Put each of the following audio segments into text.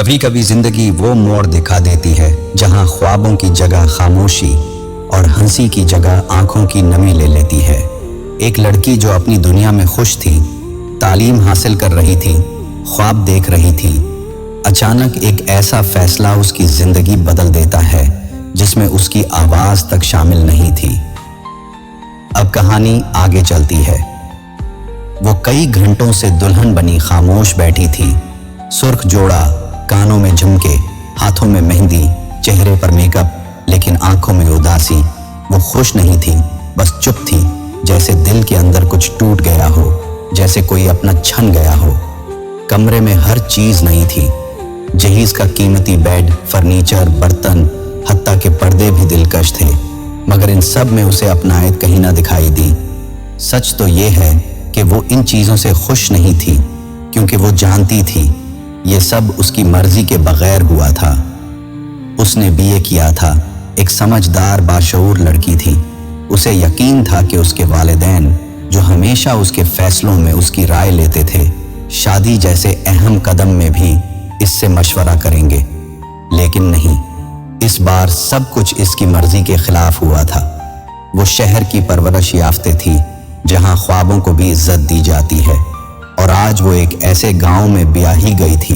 कभी कभी जिंदगी वो मोड़ दिखा देती है जहां ख्वाबों की जगह खामोशी और हंसी की जगह आंखों की नमी ले लेती है। एक लड़की जो अपनी दुनिया में खुश थी, तालीम हासिल कर रही थी, ख्वाब देख रही थी, अचानक एक ऐसा फैसला उसकी जिंदगी बदल देता है जिसमें उसकी आवाज तक शामिल नहीं थी। अब कहानी आगे चलती है। वो कई घंटों से दुल्हन बनी खामोश बैठी थी, सुर्ख जोड़ा, कानों में झुमके, हाथों में मेहंदी, चेहरे पर मेकअप, लेकिन आंखों में उदासी। वो खुश नहीं थी, बस चुप थी, जैसे दिल के अंदर कुछ टूट गया हो, जैसे कोई अपना छन गया हो। कमरे में हर चीज नहीं थी, जहीज का कीमती बेड, फर्नीचर, बर्तन, हत्ता के पर्दे भी दिलकश थे, मगर इन सब में उसे अपनायत कहीं ना दिखाई दी। सच तो ये है कि वो इन चीजों से खुश नहीं थी, क्योंकि वो जानती थी ये सब उसकी मर्जी के बगैर हुआ था। उसने बीए किया था, एक समझदार बाशऊर लड़की थी। उसे यकीन था कि उसके वालिदैन, जो हमेशा उसके फैसलों में उसकी राय लेते थे, शादी जैसे अहम कदम में भी इससे मशवरा करेंगे। लेकिन नहीं, इस बार सब कुछ इसकी मर्जी के खिलाफ हुआ था। वो शहर की परवरिश याफ्ते थी, जहां ख्वाबों को भी इज्जत दी जाती है, और आज वो एक ऐसे गांव में ब्याही गई थी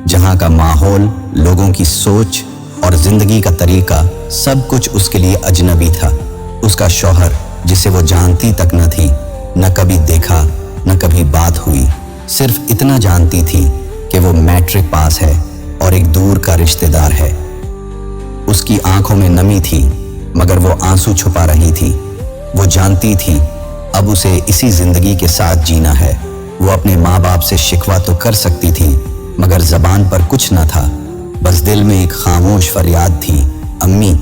जहां का माहौल, लोगों की सोच और जिंदगी का तरीका सब कुछ उसके लिए अजनबी था। उसका शौहर, जिसे वो जानती तक न थी, न कभी देखा, न कभी बात हुई, सिर्फ इतना जानती थी कि वो मैट्रिक पास है और एक दूर का रिश्तेदार है। उसकी आंखों में नमी थी, मगर वो आंसू छुपा रही थी। वो जानती थी अब उसे इसी जिंदगी के साथ जीना है। वो अपने माँ बाप से शिकवा तो कर सकती थी, मगर जबान पर कुछ न था, बस दिल में एक खामोश फरियाद थी। अम्मी,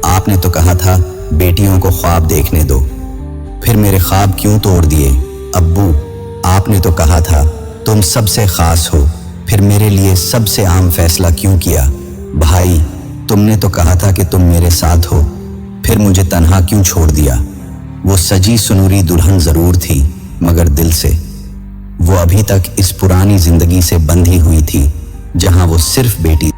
आपने तो कहा था बेटियों को ख्वाब देखने दो, फिर मेरे ख्वाब क्यों तोड़ दिए? अब्बू, आपने तो कहा था तुम सबसे खास हो, फिर मेरे लिए सबसे आम फैसला क्यों किया? भाई, तुमने तो कहा था कि तुम मेरे साथ हो, फिर मुझे तन्हा क्यों छोड़ दिया? वो सजी सुनूरी दुल्हन जरूर थी, मगर दिल से वो अभी तक इस पुरानी जिंदगी से बंधी हुई थी, जहां वो सिर्फ बेटी